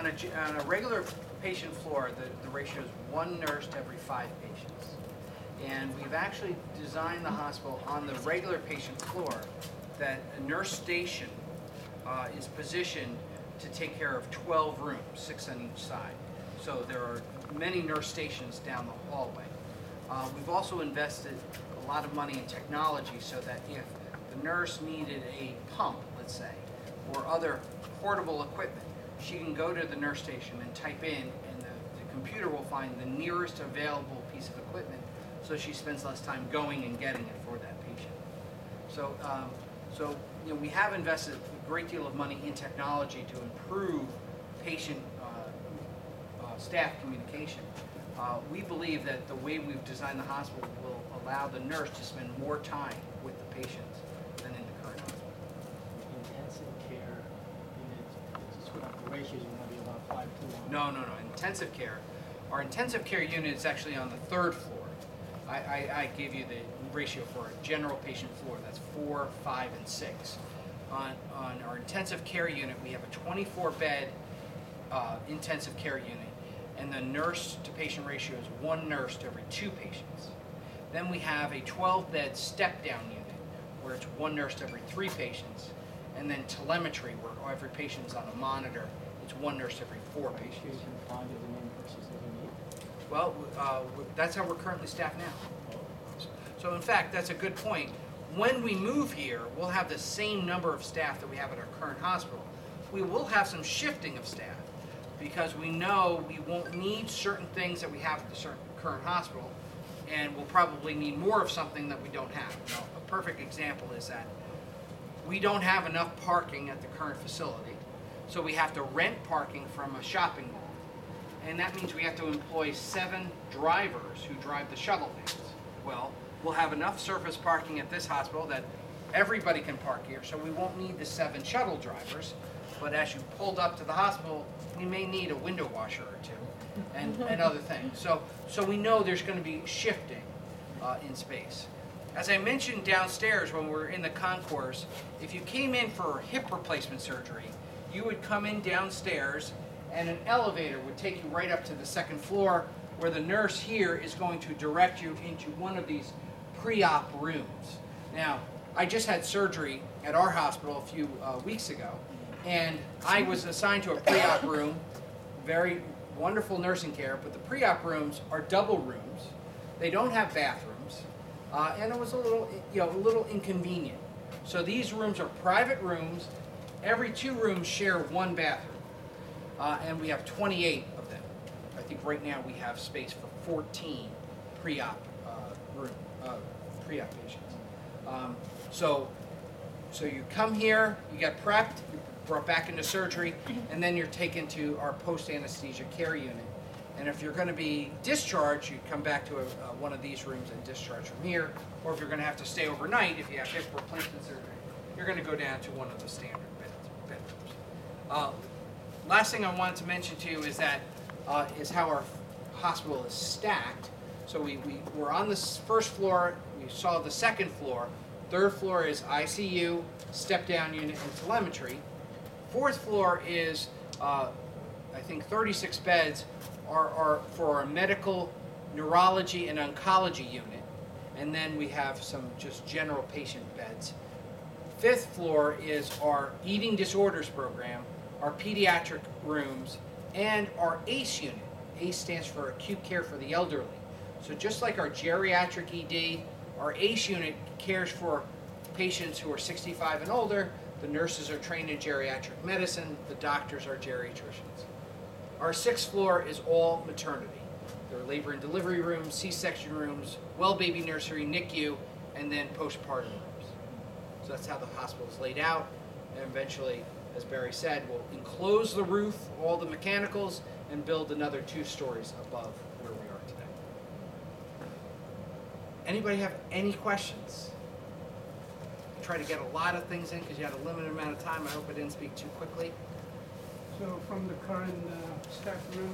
on a regular patient floor, the ratio is 1 nurse to every 5 patients. And we've actually designed the hospital on the regular patient floor that a nurse station is positioned to take care of 12 rooms, 6 on each side. So there are many nurse stations down the hallway. We've also invested a lot of money in technology so that if the nurse needed a pump, let's say, or other portable equipment, she can go to the nurse station and type in, and the computer will find the nearest available piece of equipment, so she spends less time going and getting it for that patient. So, we have invested a great deal of money in technology to improve patient staff communication. We believe that the way we've designed the hospital will allow the nurse to spend more time with the patients than in the current hospital. Intensive care unit, the ratios are going to be about 5 to 1. No. Intensive care. Our intensive care unit is actually on the 3rd floor. I gave you the ratio for a general patient floor. That's 4, 5, and 6. On our intensive care unit, we have a 24-bed intensive care unit, and the nurse to patient ratio is 1 nurse to every 2 patients. Then we have a 12-bed step-down unit, where it's 1 nurse to every 3 patients, and then telemetry, where every patient is on a monitor. It's 1 nurse to every 4 patients. You can find the main nurses that you need. Well, that's how we're currently staffed now. So in fact, that's a good point. When we move here, we'll have the same number of staff that we have at our current hospital. We will have some shifting of staff because we know we won't need certain things that we have at the current hospital, and we'll probably need more of something that we don't have. Now, a perfect example is that we don't have enough parking at the current facility, so we have to rent parking from a shopping mall. And that means we have to employ 7 drivers who drive the shuttle vans. Well, we'll have enough surface parking at this hospital that everybody can park here, so we won't need the 7 shuttle drivers. But as you pulled up to the hospital, we may need a window washer or 2 and other things. So we know there's going to be shifting in space. As I mentioned downstairs when we were in the concourse, if you came in for hip replacement surgery, you would come in downstairs and an elevator would take you right up to the 2nd floor, where the nurse here is going to direct you into one of these pre-op rooms. Now, I just had surgery at our hospital a few weeks ago, and I was assigned to a pre-op room, very wonderful nursing care, but the pre-op rooms are double rooms. They don't have bathrooms, and it was a little inconvenient. So these rooms are private rooms. Every 2 rooms share 1 bathroom. And we have 28 of them. I think right now we have space for 14 pre-op pre-op patients. So you come here, you get prepped, you're brought back into surgery, and then you're taken to our post-anesthesia care unit. And if you're going to be discharged, you come back to one of these rooms and discharge from here. Or if you're going to have to stay overnight, if you have hip replacement surgery, you're going to go down to one of the standard bedrooms. Last thing I wanted to mention to you is that is how our hospital is stacked. So we're on the 1st floor. We saw the 2nd floor. 3rd floor is ICU, step-down unit, and telemetry. 4th floor is I think 36 beds are for our medical, neurology, and oncology unit, and then we have some just general patient beds. 5th floor is our eating disorders program, our pediatric rooms, and our ACE unit. ACE stands for Acute Care for the Elderly. So just like our geriatric ED, our ACE unit cares for patients who are 65 and older. The nurses are trained in geriatric medicine. The doctors are geriatricians. Our 6th floor is all maternity. There are labor and delivery rooms, C-section rooms, well-baby nursery, NICU, and then postpartum rooms. So that's how the hospital is laid out. And eventually, as Barry said, we'll enclose the roof, all the mechanicals, and build another 2 stories above where we are today. Anybody have any questions? I tried to get a lot of things in because you had a limited amount of time. I hope I didn't speak too quickly. So from the current staff room,